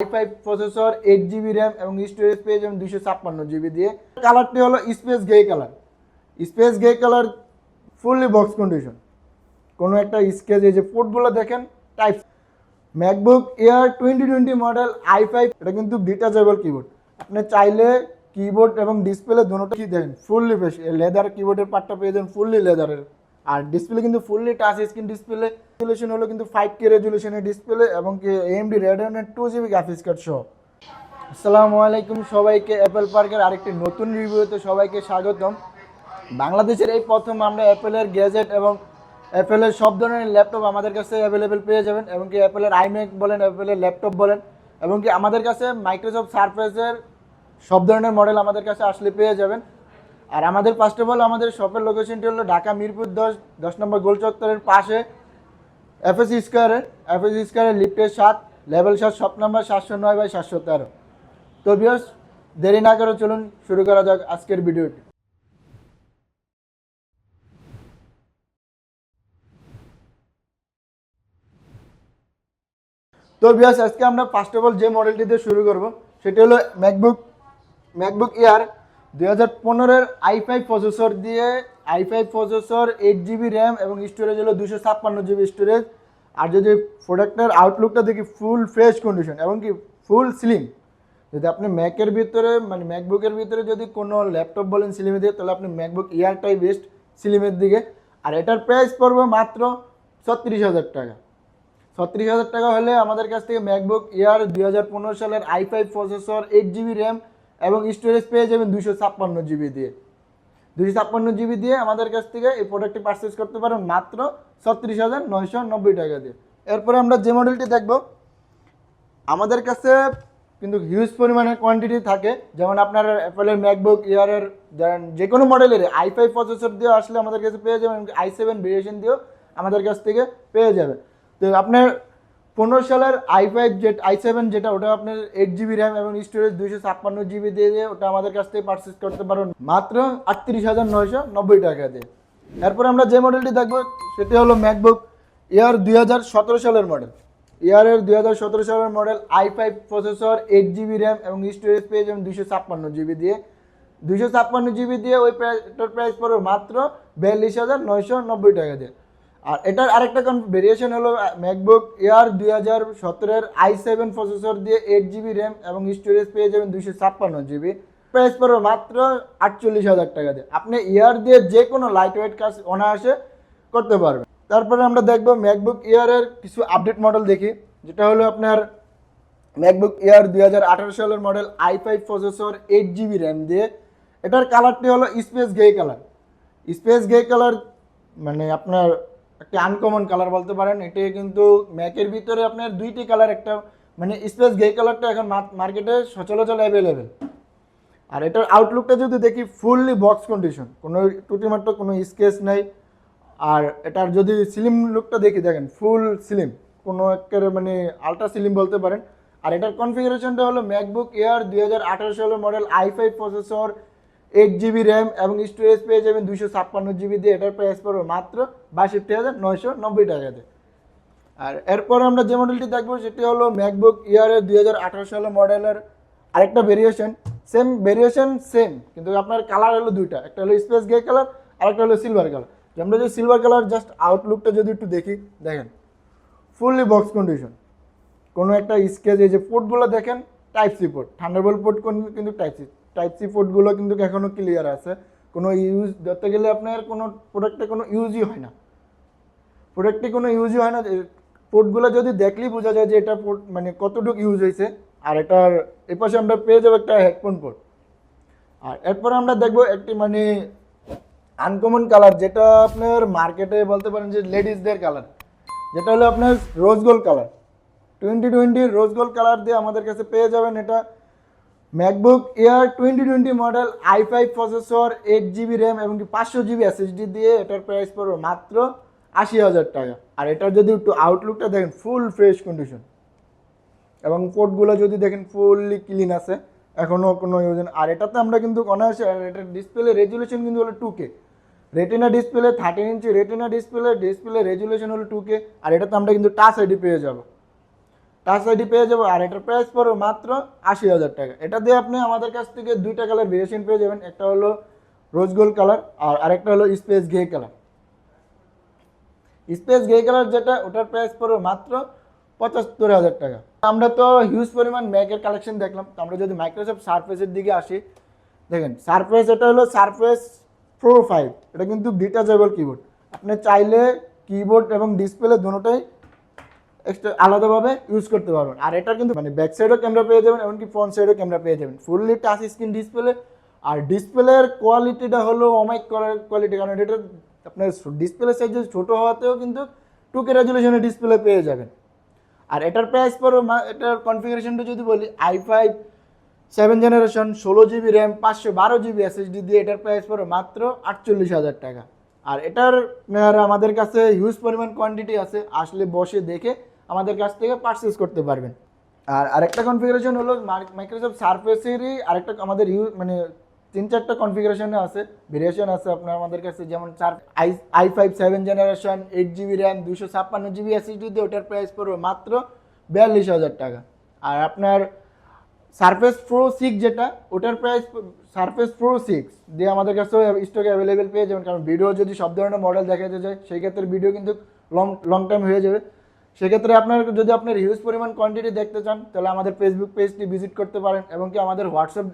i5 processor 8 GB RAM এবং storage পেয়ে যাবেন 256 জিবি দিয়ে। কালারটি হলো space grey colour. Space grey colour fully box condition, কোনো একটা স্কেচ, এই যে পোর্টগুলো দেখেন type. MacBook air 2020 model i5, এটা কিন্তু ডিটাচেবল কিবোর্ড। আপনি চাইলে কিবোর্ড এবং ডিসপ্লে দুটোই দেখেন ফুললি ফ্রেশ, লেদার কিবোর্ডের পার্টটা পেয়ে যাবেন ফুললি লেদারের। আর ডিসপ্লে কিন্তু fully touch screen display. Resolution হলো কিন্তু 5K রেজুলেশনের ডিসপ্লে এবং কি AMD Radeon 2GB graphics card সহ। আসসালামু আলাইকুম সবাইকে, অ্যাপেল পার্কের আরেকটি নতুন রিভিউতে সবাইকে স্বাগতম। বাংলাদেশের এই প্রথম আমরা অ্যাপেলের গ্যাজেট এবং অ্যাপেলের সব ধরনের ল্যাপটপ আমাদের কাছে অ্যাভেলেবেল পেয়ে যাবেন, এবং কি অ্যাপেলের আইম্যাক বলেন, অ্যাপেলের ল্যাপটপ বলেন, এবং কি আমাদের কাছে মাইক্রোসফট সারফেসের সব ধরনের মডেল আমাদের কাছে আসলে পেয়ে যাবেন। আর আমাদের ফার্স্ট অফ অল আমাদের শপের লোকেশনটি হলো ঢাকা মিরপুর 10 নম্বর গোল চত্বরের পাশে এফএসি স্কয়ারের লিফটের 7, লেভেল 7, শপ নাম্বার 709/713। তো ভিউয়ার্স, দেরি না করে চলুন শুরু করা যাক আজকের ভিডিওটি। তো ভিউয়ার্স, আজকে আমরা ফার্স্ট অফ অল যে মডেলটি দিয়ে শুরু করব সেটি হলো ম্যাকবুক এয়ার 2015-এর i5 প্রসেসর দিয়ে, i5 প্রসেসর 8 জিবি র্যাম এবং স্টোরেজ হলো 256 জিবি স্টোরেজ। আর যদি প্রোডাক্টের আউটলুকটা দেখি ফুল ফ্রেশ কন্ডিশন এবং কি ফুল স্লিম। যদি আপনি ম্যাকের ভিতরে মানে ম্যাকবুকের ভিতরে যদি কোনো ল্যাপটপ বলেন স্লিমের দিকে, তাহলে আপনি ম্যাকবুক এয়ারটাই বেস্ট স্লিমের দিকে। আর এটার প্রাইস পড়বে মাত্র 36,000 টাকা। 36,000 টাকা হলে আমাদের কাছ থেকে ম্যাকবুক এয়ার 2015 সালের i5 প্রসেসর 8 জিবি র্যাম এবং স্টোরেজ পেয়ে যাবেন 256 জিবি দিয়ে। 256 জিবি দিয়ে আমাদের কাছ থেকে এই প্রোডাক্টটি পারচেস করতে পারেন মাত্র 36,990 টাকা দিয়ে। এরপরে আমরা যে মডেলটি দেখব, আমাদের কাছে কিন্তু হিউজ পরিমাণে কোয়ান্টিটি থাকে। যেমন আপনার অ্যাপেলের ম্যাকবুক এয়ারের যে কোনো মডেলের i5 প্রসেসর দিয়ে আসলে আমাদের কাছে পেয়ে যাবেন, i7 ভেরিয়েশন দিয়েও আমাদের কাছ থেকে পেয়ে যাবেন। তো আপনার 15 সালের i7 যেটা, ওটা আপনার 8 জিবি র্যাম এবং স্টোরেজ 256 জিবি দিয়ে ওটা আমাদের কাছ থেকে পারচেস করতে পারবেন মাত্র 38,990 টাকা দিয়ে। এরপর আমরা যে মডেলটি দেখবো সেটি হলো ম্যাকবুক এয়ার 2017 সালের মডেল। এয়ারের 2017 সালের model i5 processor 8 GB RAM এবং স্টোরেজ পেয়ে যাবেন 256 জিবি দিয়ে। 256 জিবি দিয়ে ওই এটার প্রাইস পড়বে মাত্র 42,990 টাকা দিয়ে। আর এটার আরেকটা ভেরিয়েশন হলো ম্যাকবুক এয়ার 2017-এর i7 প্রসেসর দিয়ে 8 জিবি র্যাম এবং স্টোরেজ পেয়ে যাবেন 256 জিবি। প্রাইস পড়বে মাত্র 48,000 টাকা দিয়ে। আপনি এয়ার দিয়ে যে কোনো লাইট ওয়েট কাজ অনায়াসে করতে পারবেন। তারপরে আমরা দেখব ম্যাকবুক এয়ারের কিছু আপডেট মডেল দেখি, যেটা হলো আপনার ম্যাকবুক এয়ার 2018 সালের model i5 processor 8 GB RAM দিয়ে। এটার কালারটি হলো space grey colour. Space grey colour মানে আপনার একটা আনকমন কালার বলতে পারেন। এটি কিন্তু ম্যাকের ভিতরে আপনার দুইটি কালার, একটা মানে স্পেস গ্রে কালারটা এখন মার্কেটে সচরাচর অ্যাভেলেবেল। আর এটার আউটলুকটা যদি দেখি ফুললি বক্স কন্ডিশন, কোনো টুটিমাত্র কোনো স্কেচ নেই। আর এটার যদি স্লিম লুকটা দেখি, দেখেন ফুল স্লিম, কোনো একেবারে মানে আলট্রা স্লিম বলতে পারেন। আর এটার কনফিগারেশনটা হলো ম্যাকবুক এয়ার 2018 সালের model i5 processor 8 GB RAM এবং স্টোরেজ পেয়ে যাবেন 256 জিবি দিয়ে। এটার প্রাইস পড়বে মাত্র 62,990 টাকা দিয়ে। আর এরপর আমরা যে মডেলটি দেখবো সেটি হলো ম্যাকবুক ইয়ারের 2018 সালের মডেলের আরেকটা ভেরিয়েশন, সেম কিন্তু আপনার কালার হলো দুইটা, একটা হলো স্পেস গ্রে কালার আর একটা হলো সিলভার কালার। আমরা যে সিলভার কালার জাস্ট আউটলুকটা যদি একটু দেখি, দেখেন ফুললি বক্স কন্ডিশন, কোনো একটা স্কেচ, এই যে পোর্টগুলো দেখেন type c port, thunderbolt port কিন্তু টাইপ সি পোর্টগুলো কিন্তু এখনও ক্লিয়ার আছে। কোনো ইউজ ধরতে গেলে আপনার কোনো প্রোডাক্টে কোনো ইউজই হয় না, পোর্টগুলো যদি দেখলেই বোঝা যায় যে এটা পোর্ট মানে কতটুকু ইউজ হয়েছে। আর এটার এপাশে আমরা পেয়ে যাবো একটা হেডফোন পোর্ট। আর এরপর আমরা দেখবো একটি মানে আনকমন কালার, যেটা আপনার মার্কেটে বলতে পারেন যে লেডিসদের কালার, যেটা হলো আপনার rose gold colour. 2020 rose gold colour দিয়ে আমাদের কাছে পেয়ে যাবেন। এটা MacBook air 2020 model i5 processor 8 GB RAM এবং 500 জিবি SSD দিয়ে। এটার প্রাইস পড়বে মাত্র 80,000 টাকা। আর এটার যদি একটু আউটলুকটা দেখেন ফুল ফ্রেশ কন্ডিশন এবং পোর্টগুলো যদি দেখেন ফুললি ক্লিন আছে, এখনও কোনো ইউজ নেই। আর এটাতে আমরা কিন্তু অনায়াসে, এটার ডিসপ্লে রেজুলেশন কিন্তু হলো 2K রেটিনা ডিসপ্লে, 13 ইঞ্চি রেটিনা ডিসপ্লে রেজুলেশন হলো 2K। আর এটাতে আমরা কিন্তু টাচ আইডি পেয়ে যাব। টাচ আইডি পেয়ে যাবো। আর এটার প্রাইস পড়বে মাত্র 80,000 টাকা। এটা দিয়ে আপনি আমাদের কাছ থেকে দুইটা কালার ভেরিয়েশন পেয়ে যাবেন, একটা হলো রোজ গোল্ড কালার আর আরেকটা হলো space grey colour. Space grey colour যেটা, ওটার প্রাইস পড়বে মাত্র 75,000 টাকা। আমরা তো হিউজ পরিমাণ ম্যাকের কালেকশন দেখলাম, তো আমরা যদি মাইক্রোসফট সারফেসের দিকে আসি, দেখেন সারফেস, এটা হলো সারফেস প্রো 5। এটা কিন্তু ডিটাচেবল কিবোর্ড, আপনি চাইলে কিবোর্ড এবং ডিসপ্লে দুটোটাই এক্সট্রা আলাদাভাবে ইউজ করতে পারবেন। আর এটার কিন্তু মানে ব্যাক সাইডও ক্যামেরা পেয়ে যাবেন, এমনকি ফ্রন্ট সাইডও ক্যামেরা পেয়ে যাবেন, ফুললি টাচ স্ক্রিন ডিসপ্লে। আর ডিসপ্লের কোয়ালিটিটা হলো অমাইক কোয়ালিটি, কারণ এটা আপনার ডিসপ্লে সাইজ ছোটো হওয়াতেও কিন্তু 2K রেজুলেশনের ডিসপ্লে পেয়ে যাবেন। আর এটার প্রাইস পড়বে, এটার কনফিগারেশনটা যদি বলি, i5 7 generation, 16GB RAM, 512GB SSD দিয়ে এটার প্রাইস পড়বে মাত্র 48,000 টাকা। আর এটার আমাদের কাছে হিউজ পরিমাণ কোয়ান্টিটি আছে, আসলে বসে দেখে আমাদের কাছ থেকে পারচেস করতে পারবেন। আর আরেকটা কনফিগারেশন হলো মাইক্রোসফট সারফেসেরই আরেকটা আমাদের মানে 3-4টা কনফিগারেশনে আছে, ভেরিয়েশন আছে আপনার আমাদের কাছে, যেমন i5 7 generation, 8GB RAM, 256GB SSD দিয়ে ওটার প্রাইস পড়বে মাত্র 42,000 টাকা। আর আপনার সারফেস প্রো 6 যেটা, ওটার প্রাইস সারফেস প্রো 6 দিয়ে আমাদের কাছে স্টকে অ্যাভেলেবেল পেয়ে যাবেন, কারণ ভিডিও যদি সব ধরনের মডেল দেখাতে যায় সেই ক্ষেত্রে ভিডিও কিন্তু লং টাইম হয়ে যাবে। সেক্ষেত্রে আপনার যদি আপনার হিউজ পরিমাণ কোয়ান্টিটি দেখতে চান, তাহলে আমাদের ফেসবুক পেজটি ভিজিট করতে পারেন, এবং কি আমাদের হোয়াটসঅ্যাপ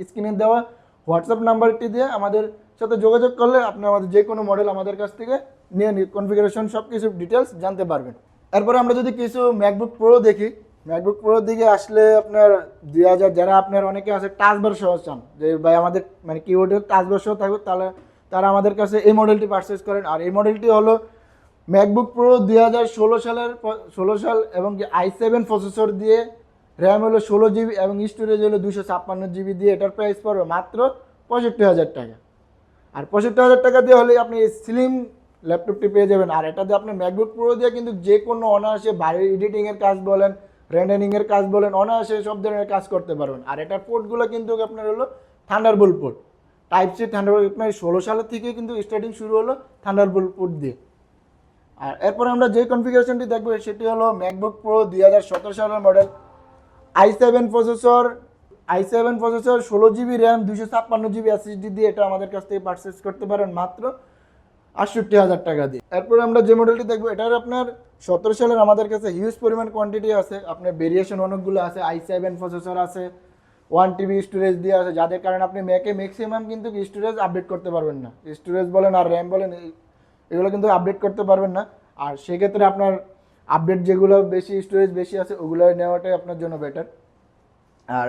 স্ক্রিনে দেওয়া হোয়াটসঅ্যাপ নাম্বারটি দিয়ে আমাদের সাথে যোগাযোগ করলে আপনি আমাদের যে কোনো মডেল আমাদের কাছ থেকে নিয়ে কনফিগারেশন সব কিছু ডিটেলস জানতে পারবেন। এরপরে আমরা যদি কিছু ম্যাকবুক প্রো দেখি, ম্যাকবুক প্রোর দিকে আসলে আপনার 2000, যারা আপনার অনেকে আছে টাচ বার সহ চান, যে ভাই আমাদের মানে কিবোর্ডের টাচ বার সহ থাকবে, তাহলে তারা আমাদের কাছে এই মডেলটি পারচেস করেন। আর এই মডেলটি হলো ম্যাকবুক প্রো 2016 সাল, এবং i7 প্রসেসর দিয়ে, র্যাম হলো 16GB এবং স্টোরেজ হলো 256GB দিয়ে, এটার প্রাইস পড়বে মাত্র 65,000 টাকা। আর 65,000 টাকা দিয়ে হলে আপনি স্লিম ল্যাপটপটি পেয়ে যাবেন। আর এটা দিয়ে আপনি ম্যাকবুক প্রো দিয়ে কিন্তু যে কোনো অনায়াসে বাইরের এডিটিংয়ের কাজ বলেন, রেন্ডারিংয়ের কাজ বলেন, অনায়াসে সব ধরনের কাজ করতে পারবেন। আর এটার পোর্টগুলো কিন্তু আপনার হলো thunderbolt port, type c thunderbolt. আপনার 16 সালের থেকে কিন্তু স্টার্টিং শুরু হলো থান্ডারবোল্ট পোর্ট দিয়ে। আর এরপর আমরা যে কনফিগারেশনটি দেখবো সেটি হলো ম্যাকবুক প্রো 2017 সালের model, i7 processor, 16GB RAM, 256GB SSD দিয়ে, এটা আমাদের কাছ থেকে পারচেস করতে পারেন মাত্র 68,000 টাকা দিয়ে। এরপর আমরা যে মডেলটি দেখবো, এটার আপনার 17 সালের আমাদের কাছে হিউজ পরিমাণ কোয়ান্টিটি আছে, আপনার ভেরিয়েশন অনেকগুলো আছে, i7 প্রসেসর আছে, 1TB স্টোরেজ দিয়ে আছে, যাদের কারণে আপনি ম্যাকে ম্যাক্সিমাম কিন্তু স্টোরেজ আপডেট করতে পারবেন না, স্টোরেজ বলেন আর র্যাম বলেন এগুলো কিন্তু আপডেট করতে পারবেন না। আর সেক্ষেত্রে আপনার আপডেট যেগুলো বেশি স্টোরেজ বেশি আছে ওগুলো নেওয়াটাই আপনার জন্য বেটার। আর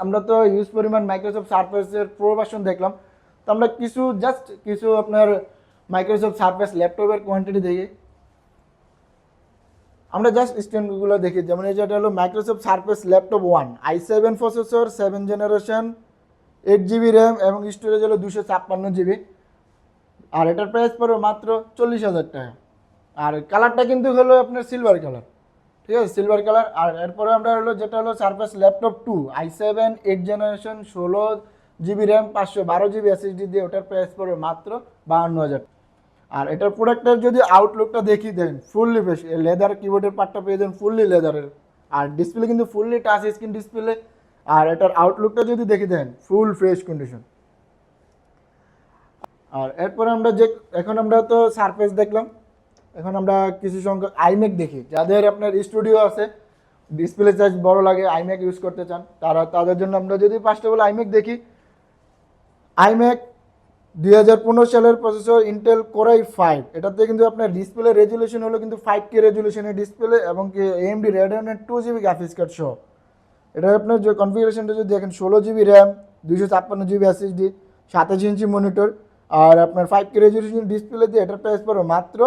আমরা তো হিউজ পরিমাণ মাইক্রোসফট সারফেসের প্রো ভার্সন দেখলাম, তো আমরা কিছু আপনার মাইক্রোসফট সারফেস ল্যাপটপের কোয়ান্টিটি দেখি। আমরা জাস্ট স্ট্যান্ডগুলো দেখি, যেমন এই যেটা হলো Microsoft surface laptop 1, i7 processor, 7 generation, 8GB RAM এবং স্টোরেজ হলো 256GB। আর এটার প্রাইস পড়বে মাত্র 40,000 টাকা। আর কালারটা কিন্তু হলো আপনার সিলভার কালার, ঠিক আছে, সিলভার কালার। আর এরপরে আমরা হলো যেটা হলো surface laptop 2, i7 8 generation, 16GB RAM, 512GB SSD দিয়ে, ওটার প্রাইস পড়বে মাত্র 52,000। আর এটার প্রোডাক্টের যদি আউটলুকটা দেখি, দেখেন ফুললি ফ্রেশ, লেদার কিবোর্ডের পার্টটা পেয়ে যাবেন ফুললি লেদারের, আর ডিসপ্লে কিন্তু ফুললি টাচ স্ক্রিন ডিসপ্লে। আর এটার আউটলুকটা যদি দেখি, দেখেন ফুল ফ্রেশ কন্ডিশন। আর এরপরে এখন আমরা তো সারফেস দেখলাম, এখন আমরা কিছু সংখ্যক আইম্যাক দেখি। যাদের আপনার স্টুডিও আছে, ডিসপ্লে সাইজ বড় লাগে, আইম্যাক ইউজ করতে চান, তাদের জন্য আমরা যদি ফার্স্ট অফ অল আইম্যাক দেখি, আইম্যাক 2015 সালের প্রসেসর, ইন্টেল কোর i5, এটাতে কিন্তু আপনার ডিসপ্লে রেজুলেশন হলো কিন্তু 5K রেজুলেশনের ডিসপ্লে, এবং কি AMD Radeon 2GB graphics card সহ। এটা আপনার যে কনফিগারেশনটা যদি দেখেন, 16GB RAM, 256GB SSD, 27 inch monitor, আর আপনার 5K রেজুলেশন ডিসপ্লে দিয়ে, এটার প্রাইস পড়বে মাত্র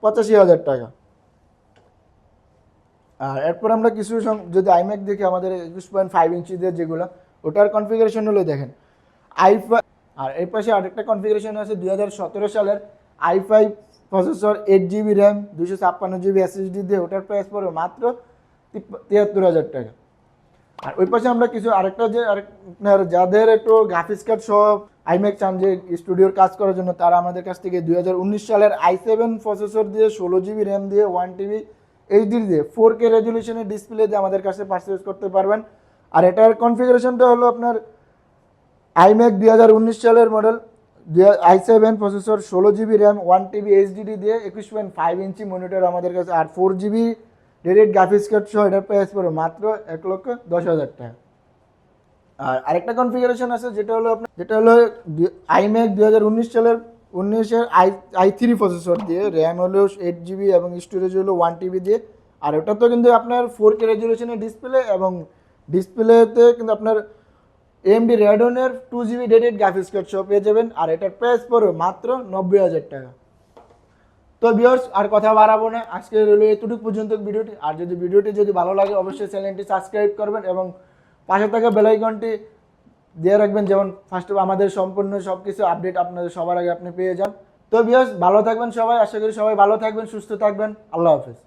85,000 টাকা। আর এরপর আমরা কিছু যদি আইম্যাক দেখি, আমাদের 21.5 ইঞ্চি দিয়ে যেগুলো, ওটার কনফিগারেশন হলো দেখেন i5। আর এর পাশে আরেকটা কনফিগারেশন আছে 2017 সালের i5 processor, 8GB RAM, 256GB SSD দিয়ে, ওটার প্রাইস পড়বে মাত্র 73,000 টাকা। আর ওই পাশে আমরা কিছু আরেকটা যে আপনার যাদের একটু গ্রাফিক্স কার্ড সহ আইম্যাক চান যে স্টুডিওর কাজ করার জন্য, তারা আমাদের কাছ থেকে 2019 সালের i7 প্রসেসর দিয়ে, 16GB র্যাম দিয়ে, 1TB এইচডি দিয়ে 4K রেজলিউশনের ডিসপ্লে দিয়ে আমাদের কাছে পারচেজ করতে পারবেন। আর এটার কনফিগারেশনটা হলো আপনার iMac 2019 সালের model, i7 processor, 16 GB RAM, 1 TB HDD দিয়ে 21.5 ইঞ্চি মনিটর আমাদের কাছে, আর 4 GB ডেডিকেটেড গ্রাফিক্স কার্ড সহ এটার প্রাইস পড়বে মাত্র 1,10,000 টাকা। আর আরেকটা কনফিগারেশন আছে যেটা হলো iMac 2019 সালের 19-এর i3 প্রসেসর দিয়ে, র্যাম হলো 8 GB এবং স্টোরেজ হলো 1 TB দিয়ে। আর ওটা তো কিন্তু আপনার 4K রেজলিউশনের ডিসপ্লে, এবং ডিসপ্লেতে কিন্তু আপনার AMD Radeon-এর 2 GB dedicated graphics card সহ পেয়ে যাবেন। আর এটার প্রাইস পড়বে মাত্র 90,000 টাকা। তো ভিউয়ার্স, আর কথা বাড়াবো না, আজকে রইলো এতটুকু পর্যন্ত ভিডিওটি। আর যদি ভিডিওটি ভালো লাগে অবশ্যই চ্যানেলটি সাবস্ক্রাইব করবেন এবং পাশে থাকা বেল আইকনটি দিয়ে রাখবেন, যেমন ফার্স্ট আমাদের সম্পূর্ণ সব কিছু আপডেট আপনাদের সবার আগে আপনি পেয়ে যান। তো ভিউয়ার্স, ভালো থাকবেন সবাই, আশা করি সবাই ভালো থাকবেন, সুস্থ থাকবেন। আল্লাহ হাফেজ।